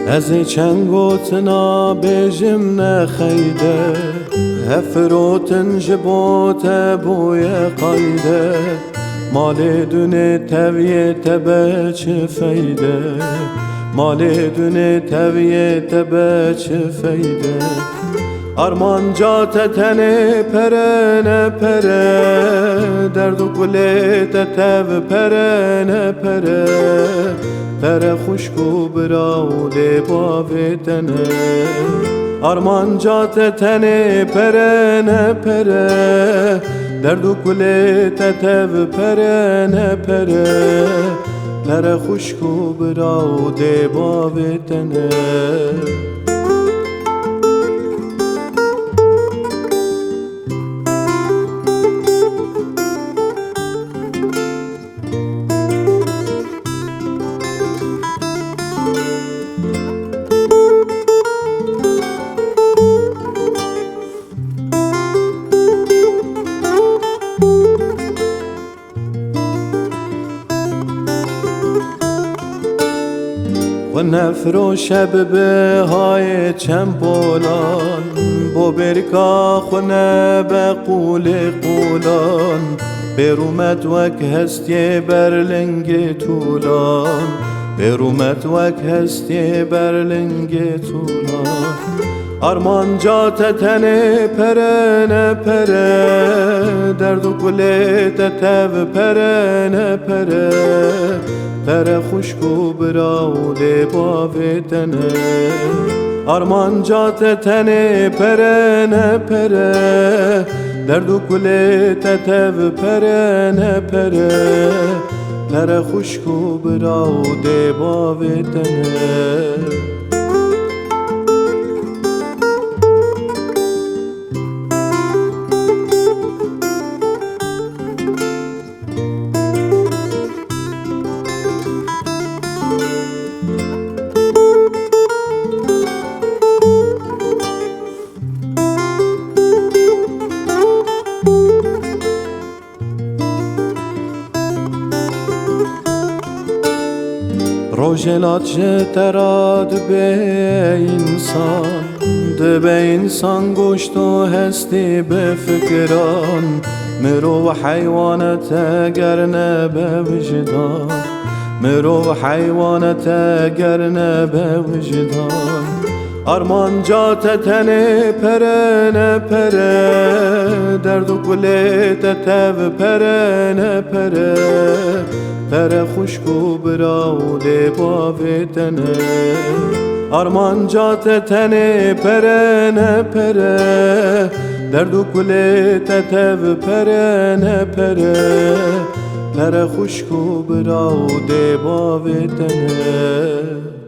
از چنگوتنا بجم نخیده هفروتن جبوت بوی قایده مال دونه تویه تبه چه فیده مال دونه تویه تبه چه فیده آرمان جات تنه پره نه پره درد و گله تتو پره نه پره پره خشکو براوده باوه تنه آرمان جات تنه پره نه پره درد و گله تتو پره نه پره پره خشکو براوده باوه تنه و نفرو شب به های چمپولان بو برکا خونه به قول قولان برومت وک هستی برلنگ طولان برومت وک هستی برلنگ طولان آرمان جات تنه پره نه پره درد و گله تتو پره نه پره پره خشکو براوده باوه تنه آرمان جات تنه پره نه پره درد و گله تتو پره نه پره پره خشکو براوده باوه تنه روژلات جتراد به انسان ده به انسان گوشت و هستی به فکران مرو حیوانت اگر نه به وجدان مرو حیوانت اگر نه به وجدان آرمان جات تنه پره نه پره درد و گله تتو پره نه پره پره خشکو براوده باوه تنه آرمان جات تنه پره نه پره درد و گله تتو پره نه پره پره خشکو براوده باوه تنه